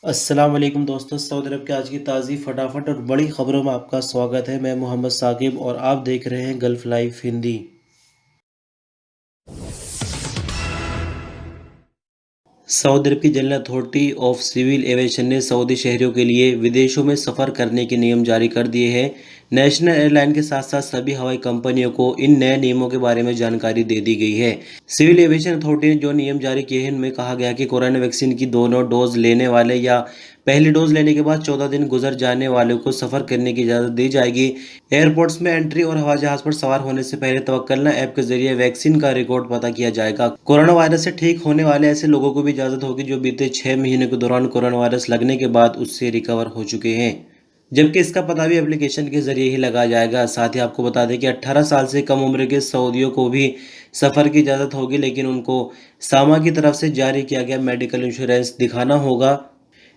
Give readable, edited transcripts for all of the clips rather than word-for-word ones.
अस्सलाम वालेकुम दोस्तों, सऊदी अरब की आज की ताज़ी फटाफट और बड़ी ख़बरों में आपका स्वागत है। मैं मोहम्मद साकिब और आप देख रहे हैं गल्फ़ लाइव हिंदी। सऊदी अरब की general authority of civil aviation ने सऊदी शहरियों के लिए विदेशों में सफ़र करने के नियम जारी कर दिए हैं। नेशनल एयरलाइन के साथ साथ सभी हवाई कंपनियों को इन नए नियमों के बारे में जानकारी दे दी गई है। सिविल एविएशन अथॉरिटी ने जो नियम जारी किए हैं, उनमें कहा गया कि कोरोना वैक्सीन की दोनों डोज लेने वाले या पहली डोज लेने के बाद 14 दिन गुजर जाने वालों को सफ़र करने की इजाज़त दी जाएगी। एयरपोर्ट्स में एंट्री और हवाई जहाज़ पर सवार होने से पहले तवक्कलना ऐप के जरिए वैक्सीन का रिकॉर्ड पता किया जाएगा। कोरोना वायरस से ठीक होने वाले ऐसे लोगों को भी इजाज़त होगी जो बीते 6 महीने के दौरान कोरोना वायरस लगने के बाद उससे रिकवर हो चुके हैं, जबकि इसका पता भी एप्लीकेशन के जरिए ही लगाया जाएगा। साथ ही आपको बता दें कि 18 साल से कम उम्र के सऊदियों को भी सफ़र की इजाज़त होगी, लेकिन उनको सामा की तरफ से जारी किया गया मेडिकल इंश्योरेंस दिखाना होगा।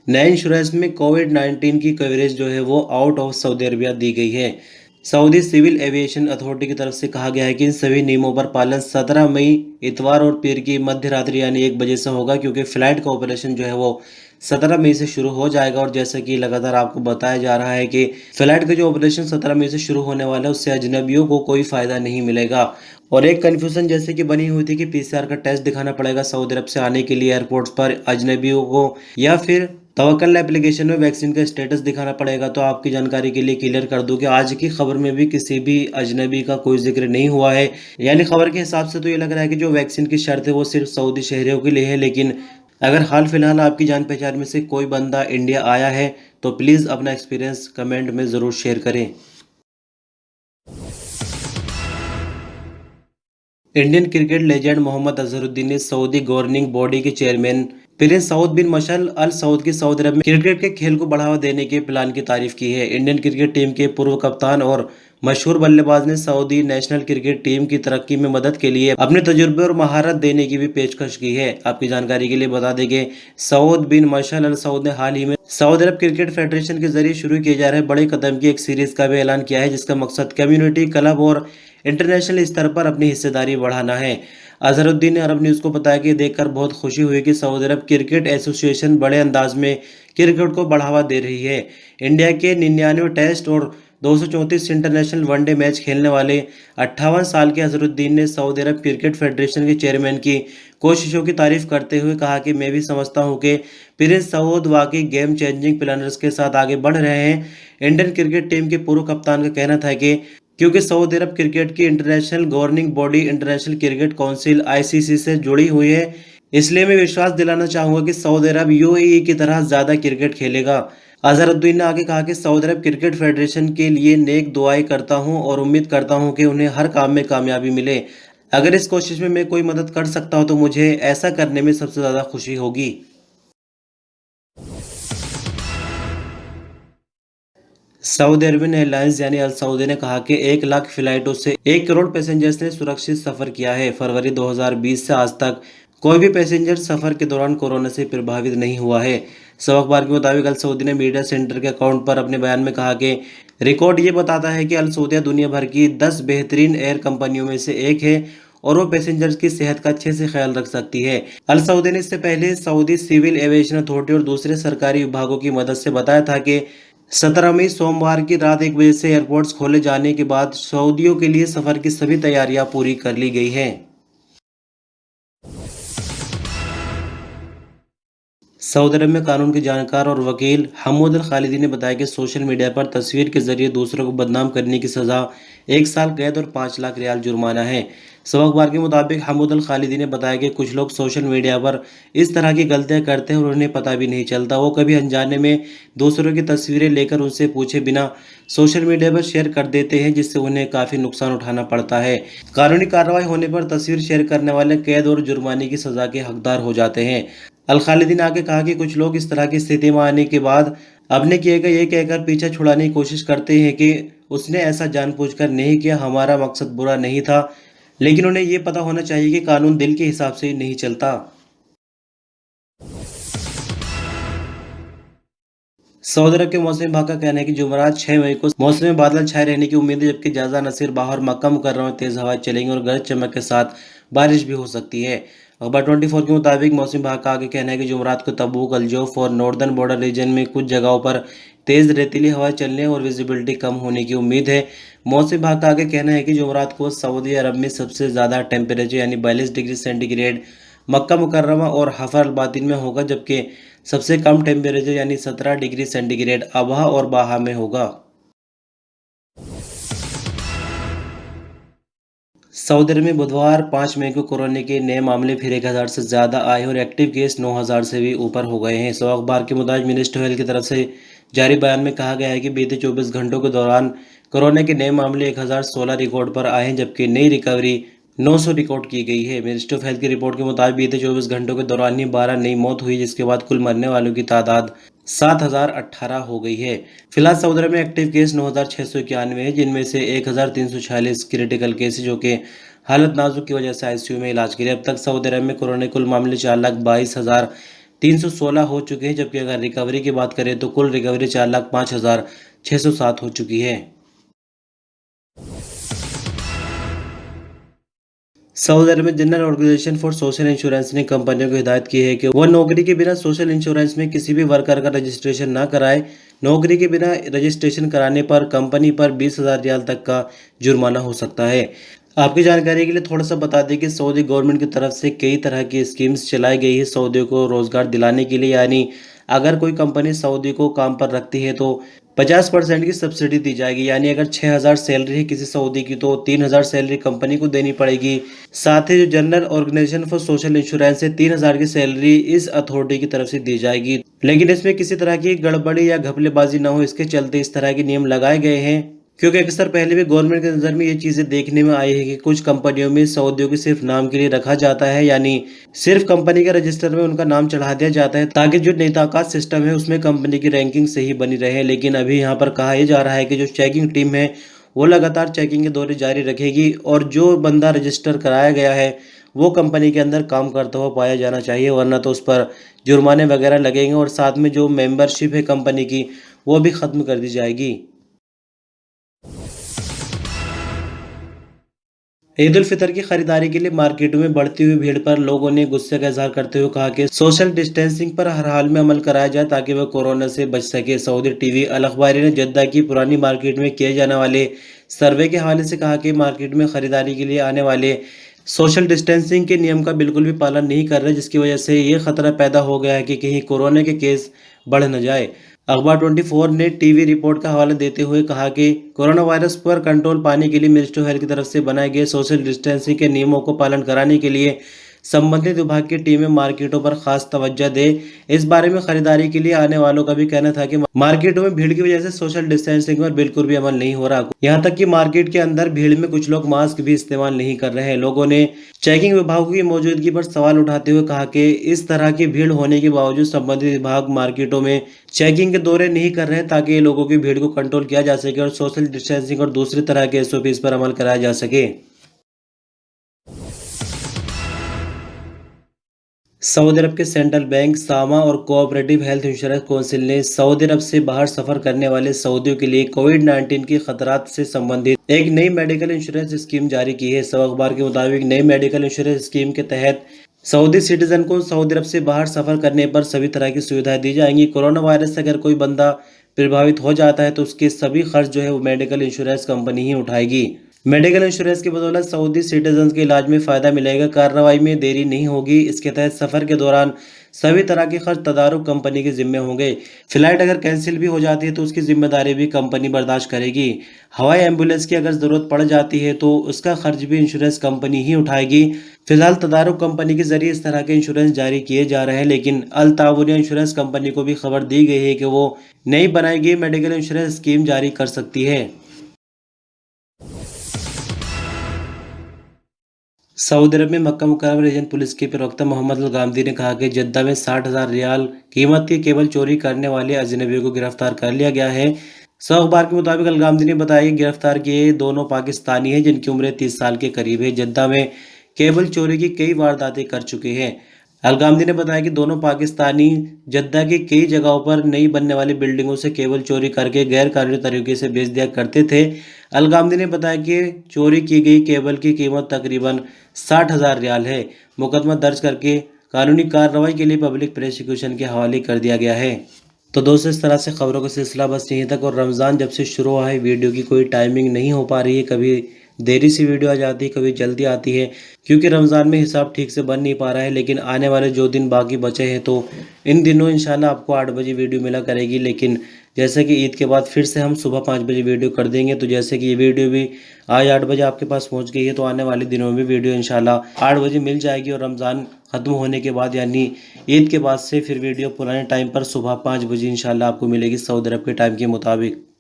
नए इंश्योरेंस में कोविड-19 की कवरेज जो है वो आउट ऑफ सऊदी अरबिया दी गई है। सऊदी सिविल एविएशन अथॉरिटी की तरफ से कहा गया है कि इन सभी नियमों पर पालन 17 मई इतवार और पीर की मध्य रात्रि यानी 1 बजे से होगा, क्योंकि फ़्लाइट का ऑपरेशन जो है वो 17 मई से शुरू हो जाएगा। और जैसा कि लगातार आपको बताया जा रहा है कि फ़्लाइट का जो ऑपरेशन 17 मई से शुरू होने वाला है, उससे अजनबियों को कोई फ़ायदा नहीं मिलेगा। और एक कन्फ्यूज़न जैसे कि बनी हुई थी कि पीसीआर का टेस्ट दिखाना पड़ेगा सऊदी अरब से आने के लिए एयरपोर्ट्स पर अजनबियों को, या फिर तवक्कल एप्लीकेशन में वैक्सीन का स्टेटस दिखाना पड़ेगा। तो आपकी जानकारी के लिए क्लियर कर दूं कि आज की खबर में भी किसी भी अजनबी का कोई जिक्र नहीं हुआ है। यानी खबर के हिसाब से तो ये लग रहा है कि जो वैक्सीन की शर्त है वो सिर्फ सऊदी शहरियों के लिए है। लेकिन अगर हाल फिलहाल आपकी जान पहचान में से कोई बंदा इंडिया आया है तो प्लीज़ अपना एक्सपीरियंस कमेंट में ज़रूर शेयर करें। Indian cricket legend Mohammad Azharuddin ने सऊदी गवर्निंग बॉडी के chairman prince Saud bin Mishal al Saud की सऊदी अरब में क्रिकेट के खेल को बढ़ावा देने के प्लान की तारीफ की है। इंडियन क्रिकेट टीम के पूर्व कप्तान और मशहूर बल्लेबाज ने सऊदी नेशनल क्रिकेट टीम की तरक्की में मदद के लिए अपने तजुर्बे और महारत देने की भी पेशकश की है। आपकी जानकारी के लिए बता दें कि Saud bin Mishal al Saud ने हाल ही में सऊदी अरब क्रिकेट फेडरेशन के जरिए शुरू किए जा रहे बड़े कदम की एक सीरीज का भी ऐलान किया है, जिसका मकसद कम्युनिटी क्लब और इंटरनेशनल स्तर पर अपनी हिस्सेदारी बढ़ाना है। अजहरुद्दीन ने अरब न्यूज़ को बताया कि देखकर बहुत खुशी हुई कि सऊदी अरब क्रिकेट एसोसिएशन बड़े अंदाज में क्रिकेट को बढ़ावा दे रही है। इंडिया के 99 टेस्ट और 234 इंटरनेशनल वनडे मैच खेलने वाले 58 साल के अजहरुद्दीन ने सऊदी अरब क्रिकेट फेडरेशन के चेयरमैन की कोशिशों की तारीफ करते हुए कहा कि मैं भी समझता हूं कि प्रिंस सऊद वाकई गेम चेंजिंग प्लानर्स के साथ आगे बढ़ रहे हैं। इंडियन क्रिकेट टीम के पूर्व कप्तान का कहना था कि क्योंकि सऊदी अरब क्रिकेट की international governing body international cricket council ICC से जुड़ी हुई है, इसलिए मैं विश्वास दिलाना चाहूंगा कि सऊदी अरब यूएई की तरह ज्यादा क्रिकेट खेलेगा। अजहरुद्दीन ने आगे कहा कि सऊदी अरब क्रिकेट फेडरेशन के लिए नेक दुआएं करता हूं और उम्मीद करता हूं कि उन्हें हर काम में कामयाबी मिले। अगर इस कोशिश में मैं कोई मदद कर सकता हूं तो मुझे ऐसा करने में सबसे ज्यादा खुशी होगी। सऊदी अरबियन एयरलाइंस यानी अल सऊदी ने कहा कि 1 लाख फ्लाइटों से 1 करोड़ पैसेंजर्स ने सुरक्षित सफर किया है। फरवरी 2020 से आज तक कोई भी पैसेंजर सफर के दौरान कोरोना से प्रभावित नहीं हुआ है। सब अखबार के मुताबिक अल सऊदी ने मीडिया सेंटर के अकाउंट पर अपने बयान में कहा कि रिकॉर्ड ये बताता है कि अल सऊदिया दुनिया भर की 10 बेहतरीन एयर कंपनियों में से एक है और वो पैसेंजर्स की सेहत का अच्छे से ख्याल रख सकती है। अल सऊदी ने इससे पहले सऊदी सिविल एविएशन अथॉरिटी और दूसरे सरकारी विभागों की मदद से बताया था कि 17 मई सोमवार की रात 1 बजे से एयरपोर्ट्स खोले जाने के बाद सऊदियों के लिए सफर की सभी तैयारियां पूरी कर ली गई हैं। सऊदी अरब में कानून के जानकार और वकील हमूद अल खालिदी ने बताया कि सोशल मीडिया पर तस्वीर के जरिए दूसरों को बदनाम करने की सज़ा 1 साल कैद और 5 लाख रियाल जुर्माना है। सब अखबार के मुताबिक हमूद अल खालिदी ने बताया कि कुछ लोग सोशल मीडिया पर इस तरह की गलतियां करते हैं और उन्हें पता भी नहीं चलता। वो कभी अनजाने में दूसरों की तस्वीरें लेकर उनसे पूछे बिना सोशल मीडिया पर शेयर कर देते हैं, जिससे उन्हें काफ़ी नुकसान उठाना पड़ता है। कानूनी कार्रवाई होने पर तस्वीर शेयर करने वाले कैद और जुर्माने की सज़ा के हकदार हो जाते हैं। अल खालिदी ने आगे कहा कि कुछ लोग इस तरह की स्थिति में आने के बाद अपने किए गए ये कहकर पीछा छुड़ाने की कोशिश करते हैं कि उसने ऐसा जानबूझकर नहीं किया, हमारा मकसद बुरा नहीं था। लेकिन उन्हें ये पता होना चाहिए कि कानून दिल के हिसाब से नहीं चलता। सऊदी अरब के मौसम विभाग का कहना है कि जुमेरात 6 मई को मौसम में बादल छाए रहने की उम्मीद है, जबकि जाजा नसीर बाहर मक्का मुकर्रमा में तेज हवाएं चलेंगी और गरज चमक के साथ बारिश भी हो सकती है। अखबार 24 के मुताबिक मौसम विभाग का आगे कहना है कि जुमेरात को तबूक, अल्जोफ और नॉर्दर्न बॉर्डर रीजन में कुछ जगहों पर तेज रेतीली हवाएं चलने और विजिबिलिटी कम होने की उम्मीद है। मौसम विभाग का आगे कहना है कि जुमेरात को सऊदी अरब में सबसे ज़्यादा टेम्परेचर यानी 42 डिग्री सेंटीग्रेड मक्का मुकर्रमा और हफर अल बातिन में होगा, जबकि सबसे कम टेम्परेचर यानी 17 डिग्री सेंटीग्रेड अबहा और बाहा में होगा। सऊदी अरब में बुधवार 5 मई को कोरोना के नए मामले फिर 1000 से ज़्यादा आए और एक्टिव केस 9000 से भी ऊपर हो गए हैं। सो अखबार के मुताबिक मिनिस्ट्री ऑफ हेल्थ की तरफ से जारी बयान में कहा गया है कि बीते 24 घंटों के दौरान कोरोना के नए मामले 1016 रिकॉर्ड पर आए हैं, जबकि नई रिकवरी 900 रिकॉर्ड की गई है। मिनिस्ट्री ऑफ हेल्थ की रिपोर्ट के मुताबिक बीते 24 घंटों के दौरान ही 12 नई मौत हुई, जिसके बाद कुल मरने वालों की तादाद 7018 हो गई है। फिलहाल सऊदी अरब में एक्टिव केस 9691 है, जिनमें से 1346 क्रिटिकल केस जो कि हालत नाजुक की वजह से आईसीयू में इलाज के लिए। अब तक सऊदी अरब में कोरोना कुल मामले 4,22,316 हो चुके हैं, जबकि अगर रिकवरी की बात करें तो कुल रिकवरी 4,05,607 हो चुकी है। सऊदी अरब में general organisation for social insurance ने कंपनियों को हिदायत की है कि वह नौकरी के बिना सोशल इंश्योरेंस में किसी भी वर्कर का रजिस्ट्रेशन ना कराए। नौकरी के बिना रजिस्ट्रेशन कराने पर कंपनी पर 20,000 रियाल तक का जुर्माना हो सकता है। आपकी जानकारी के लिए थोड़ा सा बता दें कि सऊदी गवर्नमेंट की तरफ से कई तरह की स्कीम्स चलाई गई है सऊदियों को रोजगार दिलाने के लिए। यानी अगर कोई कंपनी सऊदी को काम पर रखती है तो 50% की सब्सिडी दी जाएगी। यानी अगर 6,000 सैलरी है किसी सऊदी की तो 3,000 सैलरी कंपनी को देनी पड़ेगी। साथ ही जो general organisation for social insurance है 3,000 की सैलरी इस अथॉरिटी की तरफ से दी जाएगी। लेकिन इसमें किसी तरह की गड़बड़ी या घपलेबाजी ना हो, इसके चलते इस तरह के नियम लगाए गए हैं, क्योंकि अक्सर पहले भी गवर्नमेंट की नज़र में ये चीज़ें देखने में आई है कि कुछ कंपनियों में सऊदियों को सिर्फ नाम के लिए रखा जाता है। यानी सिर्फ कंपनी के रजिस्टर में उनका नाम चढ़ा दिया जाता है ताकि जो नेताकात सिस्टम है उसमें कंपनी की रैंकिंग सही बनी रहे। लेकिन अभी यहाँ पर कहा यह जा रहा है कि जो चेकिंग टीम है वो लगातार चेकिंग के दौरे जारी रखेगी और जो बंदा रजिस्टर कराया गया है वो कंपनी के अंदर काम करता हुआ पाया जाना चाहिए, वरना तो उस पर जुर्माने वगैरह लगेंगे और साथ में जो मेंबरशिप है कंपनी की वो भी ख़त्म कर दी जाएगी। ईद उल फितर की खरीदारी के लिए मार्केटों में बढ़ती हुई भीड़ पर लोगों ने गुस्से का इजहार करते हुए कहा कि सोशल डिस्टेंसिंग पर हर हाल में अमल कराया जाए ताकि वह कोरोना से बच सके। सऊदी टीवी अल अखबारी ने जद्दा की पुरानी मार्केट में किए जाने वाले सर्वे के हवाले से कहा कि मार्केट में खरीदारी के लिए आने वाले सोशल डिस्टेंसिंग के नियम का बिल्कुल भी पालन नहीं कर रहे, जिसकी वजह से ये खतरा पैदा हो गया है कि कहीं कोरोना के केस बढ़ न जाए। अखबार 24 ने टीवी रिपोर्ट का हवाला देते हुए कहा कि कोरोना वायरस पर कंट्रोल पाने के लिए मिनिस्ट्री ऑफ हेल्थ की तरफ से बनाए गए सोशल डिस्टेंसिंग के नियमों को पालन कराने के लिए संबंधित विभाग की टीमें मार्केटों पर खास तवज्जो दे। इस बारे में खरीदारी के लिए आने वालों का भी कहना था कि मार्केटों में भीड़ की वजह से सोशल डिस्टेंसिंग पर बिल्कुल भी अमल नहीं हो रहा। यहाँ तक कि मार्केट के अंदर भीड़ में कुछ लोग मास्क भी इस्तेमाल नहीं कर रहे हैं। लोगों ने चेकिंग विभागों की मौजूदगी पर सवाल उठाते हुए कहा कि इस तरह की भीड़ होने के बावजूद संबंधित विभाग मार्केटों में चेकिंग के दौरे नहीं कर रहे ताकि लोगों की भीड़ को कंट्रोल किया जा सके और सोशल डिस्टेंसिंग और दूसरी तरह के एसओपीज पर अमल कराया जा सके। सऊदी अरब के सेंट्रल बैंक, सामा और कोऑपरेटिव हेल्थ इंश्योरेंस काउंसिल ने सऊदी अरब से बाहर सफर करने वाले सऊदियों के लिए कोविड-19 के खतरात से संबंधित एक नई मेडिकल इंश्योरेंस स्कीम जारी की है। सब अखबार के मुताबिक नई मेडिकल इंश्योरेंस स्कीम के तहत सऊदी सिटीजन को सऊदी अरब से बाहर सफर करने पर सभी तरह की सुविधाएं दी जाएंगी। कोरोना वायरस से अगर कोई बंदा प्रभावित हो जाता है तो उसके सभी खर्च जो है वो मेडिकल इंश्योरेंस कंपनी ही उठाएगी। मेडिकल इंश्योरेंस की बदौलत सऊदी सिटीजन के इलाज में फ़ायदा मिलेगा, कार्रवाई में देरी नहीं होगी। इसके तहत सफ़र के दौरान सभी तरह के खर्च तदारुक कंपनी के जिम्मे होंगे। फ्लाइट अगर कैंसिल भी हो जाती है तो उसकी जिम्मेदारी भी कंपनी बर्दाश्त करेगी। हवाई एम्बुलेंस की अगर ज़रूरत पड़ जाती है तो उसका खर्च भी इंश्योरेंस कंपनी ही उठाएगी। फिलहाल तदारुक कंपनी के जरिए इस तरह के इंश्योरेंस जारी किए जा रहे हैं, लेकिन अल ताउनिया इंश्योरेंस कंपनी को भी खबर दी गई है कि वो नई बनाई गई मेडिकल इंश्योरेंस स्कीम जारी कर सकती है। सऊदी अरब में मक्का मुकर्रमा रीजन पुलिस के प्रवक्ता मोहम्मद अल गामदी ने कहा कि जद्दा में 60,000 रियाल कीमत की केबल चोरी करने वाले अजनबियों को गिरफ्तार कर लिया गया है। सौ अखबार के मुताबिक अल गामदी ने बताया कि गिरफ्तार किए दोनों पाकिस्तानी हैं जिनकी उम्र 30 साल के करीब है। जद्दा में केबल चोरी की कई वारदातें कर चुके हैं। अलगामदी ने बताया कि दोनों पाकिस्तानी जद्दा की कई जगहों पर नई बनने वाली बिल्डिंगों से केबल चोरी करके गैर कानूनी तरीके से बेच दिया करते थे। अलगामदी ने बताया कि चोरी की गई केबल की कीमत तकरीबन 60,000 रियाल है। मुकदमा दर्ज करके कानूनी कार्रवाई के लिए पब्लिक प्रोसिक्यूशन के हवाले कर दिया गया है। तो दोस्तों, इस तरह से खबरों का सिलसिला बस यहीं तक। और रमज़ान जब से शुरू हुआ है, वीडियो की कोई टाइमिंग नहीं हो पा रही है, कभी देरी से वीडियो आ जाती है, कभी जल्दी आती है, क्योंकि रमज़ान में हिसाब ठीक से बन नहीं पा रहा है। लेकिन आने वाले जो दिन बाकी बचे हैं, तो इन दिनों इंशाल्लाह आपको 8 बजे वीडियो मिला करेगी। लेकिन जैसे कि ईद के बाद फिर से हम सुबह 5 बजे वीडियो कर देंगे। तो जैसे कि ये वीडियो भी आज 8 बजे आपके पास पहुंच गई है, तो आने वाले दिनों में वीडियो इंशाल्लाह 8 बजे मिल जाएगी। और रमज़ान ख़त्म होने के बाद यानी ईद के बाद से फिर वीडियो पुराने टाइम पर सुबह 5 बजे इंशाल्लाह आपको मिलेगी, सऊदी अरब के टाइम के मुताबिक।